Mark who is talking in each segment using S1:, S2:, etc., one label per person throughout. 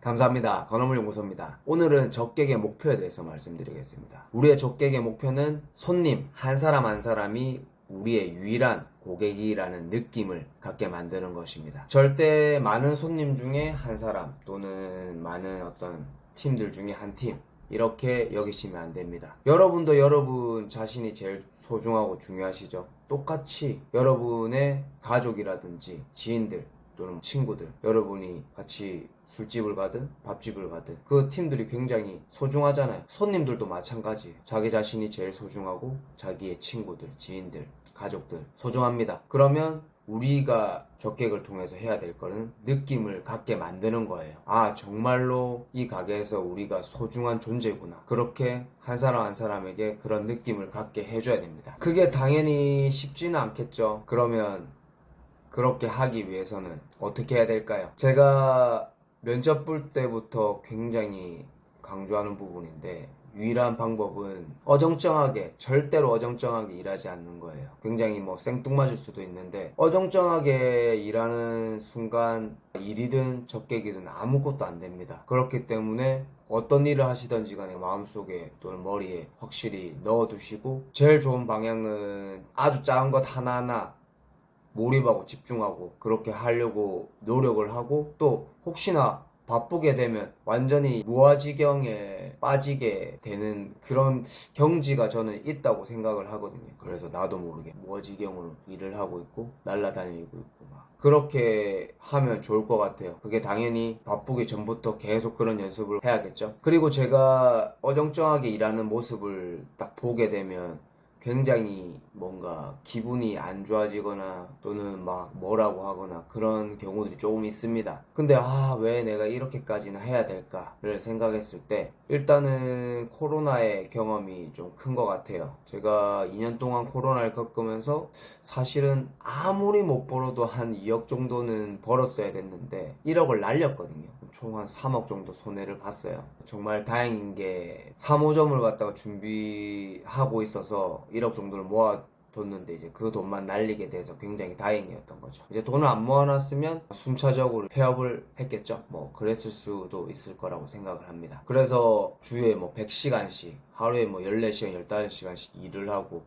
S1: 감사합니다. 건어물연구소입니다. 오늘은 적객의 목표에 대해서 말씀드리겠습니다. 우리의 적객의 목표는 손님 한 사람 한 사람이 우리의 유일한 고객이라는 느낌을 갖게 만드는 것입니다. 절대 많은 손님 중에 한 사람 또는 많은 어떤 팀들 중에 한 팀, 이렇게 여기시면 안 됩니다. 여러분도 여러분 자신이 제일 소중하고 중요하시죠. 똑같이 여러분의 가족이라든지 지인들 또는 친구들, 여러분이 같이 술집을 가든 밥집을 가든 그 팀들이 굉장히 소중하잖아요. 손님들도 마찬가지예요. 자기 자신이 제일 소중하고 자기의 친구들, 지인들, 가족들 소중합니다. 그러면 우리가 적객을 통해서 해야 될 거는 느낌을 갖게 만드는 거예요. 아, 정말로 이 가게에서 우리가 소중한 존재구나. 그렇게 한 사람 한 사람에게 그런 느낌을 갖게 해줘야 됩니다. 그게 당연히 쉽지는 않겠죠. 그러면 그렇게 하기 위해서는 어떻게 해야 될까요? 제가 면접 볼 때부터 굉장히 강조하는 부분인데, 유일한 방법은 어정쩡하게, 절대로 어정쩡하게 일하지 않는 거예요. 굉장히 뭐 생뚱맞을 수도 있는데, 어정쩡하게 일하는 순간 일이든 적객이든 아무것도 안 됩니다. 그렇기 때문에 어떤 일을 하시던지 간에 마음속에 또는 머리에 확실히 넣어두시고, 제일 좋은 방향은 아주 작은 것 하나하나 몰입하고 집중하고 그렇게 하려고 노력을 하고, 또 혹시나 바쁘게 되면 완전히 무아지경에 빠지게 되는 그런 경지가 저는 있다고 생각을 하거든요. 그래서 나도 모르게 무아지경으로 일을 하고 있고 날아다니고 있고 막 그렇게 하면 좋을 것 같아요. 그게 당연히 바쁘기 전부터 계속 그런 연습을 해야겠죠. 그리고 제가 어정쩡하게 일하는 모습을 딱 보게 되면 굉장히 뭔가 기분이 안 좋아지거나 또는 막 뭐라고 하거나 그런 경우들이 조금 있습니다. 근데 왜 내가 이렇게까지나 해야 될까를 생각했을 때, 일단은 코로나의 경험이 좀 큰 것 같아요. 제가 2년 동안 코로나를 겪으면서 사실은 아무리 못 벌어도 한 2억 정도는 벌었어야 됐는데 1억을 날렸거든요. 총 한 3억 정도 손해를 봤어요. 정말 다행인 게 3호점을 갖다가 준비하고 있어서 1억 정도를 모아뒀는데 이제 그 돈만 날리게 돼서 굉장히 다행이었던 거죠. 이제 돈을 안 모아놨으면 순차적으로 폐업을 했겠죠. 뭐 그랬을 수도 있을 거라고 생각을 합니다. 그래서 주에 뭐 100시간씩 하루에 뭐 14시간, 15시간씩 일을 하고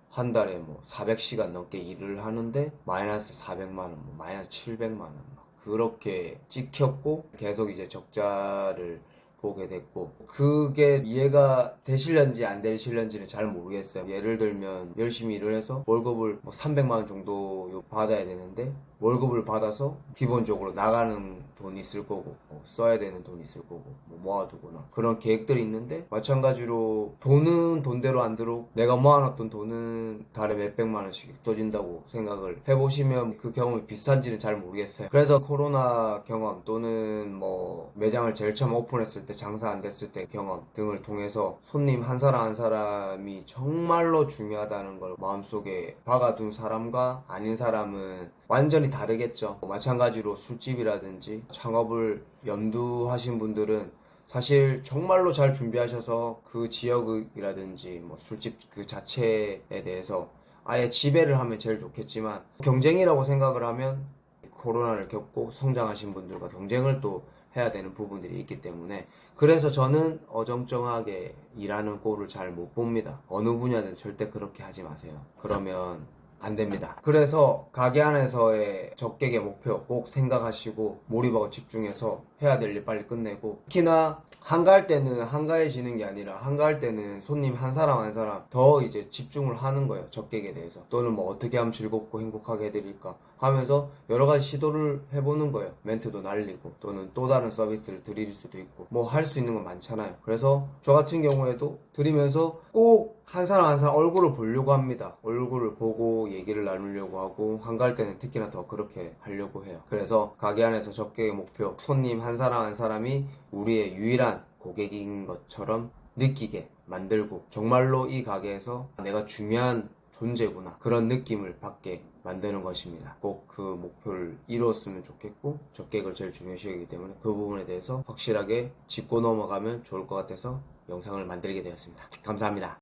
S1: 한 달에 뭐 400시간 넘게 일을 하는데 마이너스 400만 원, 뭐 마이너스 700만 원 막 그렇게 찍혔고, 계속 이제 적자를 보게 됐고, 그게 이해가 되실런지 안 되실런지는 잘 모르겠어요. 예를 들면 열심히 일을 해서 월급을 뭐 300만 원 정도 받아야 되는데, 월급을 받아서 기본적으로 나가는 돈이 있을 거고 뭐 써야 되는 돈이 있을 거고 뭐 모아두거나 그런 계획들이 있는데, 마찬가지로 돈은 돈대로 안 들어오고 내가 모아놨던 돈은 달에 몇백만 원씩 써진다고 생각을 해보시면 그 경험이 비슷한지는 잘 모르겠어요. 그래서 코로나 경험 또는 뭐 매장을 제일 처음 오픈했을 때 장사 안 됐을 때 경험 등을 통해서 손님 한 사람 한 사람이 정말로 중요하다는 걸 마음속에 박아둔 사람과 아닌 사람은 완전히 다르겠죠. 마찬가지로 술집이라든지 창업을 염두하신 분들은 사실 정말로 잘 준비하셔서 그 지역이라든지 뭐 술집 그 자체에 대해서 아예 지배를 하면 제일 좋겠지만, 경쟁이라고 생각을 하면 코로나를 겪고 성장하신 분들과 경쟁을 또 해야 되는 부분들이 있기 때문에, 그래서 저는 어정쩡하게 일하는 꼴을 잘 못 봅니다. 어느 분야든 절대 그렇게 하지 마세요. 그러면 안 됩니다. 그래서 가게 안에서의 적객의 목표 꼭 생각하시고 몰입하고 집중해서 해야 될 일 빨리 끝내고, 특히나 한가할 때는 한가해지는 게 아니라 한가할 때는 손님 한 사람 한 사람 더 이제 집중을 하는 거예요. 적객에 대해서. 또는 뭐 어떻게 하면 즐겁고 행복하게 해드릴까 하면서 여러 가지 시도를 해보는 거예요. 멘트도 날리고 또는 또 다른 서비스를 드릴 수도 있고 뭐 할 수 있는 건 많잖아요. 그래서 저 같은 경우에도 드리면서 꼭 한 사람 한 사람 얼굴을 보려고 합니다. 얼굴을 보고 얘기를 나누려고 하고, 한가할 때는 특히나 더 그렇게 하려고 해요. 그래서 가게 안에서 적객의 목표, 손님 한 사람 한 사람이 우리의 유일한 고객인 것처럼 느끼게 만들고, 정말로 이 가게에서 내가 중요한 존재구나 그런 느낌을 받게 만드는 것입니다. 꼭 그 목표를 이루었으면 좋겠고, 적객을 제일 중요시 여기기 때문에 그 부분에 대해서 확실하게 짚고 넘어가면 좋을 것 같아서 영상을 만들게 되었습니다. 감사합니다.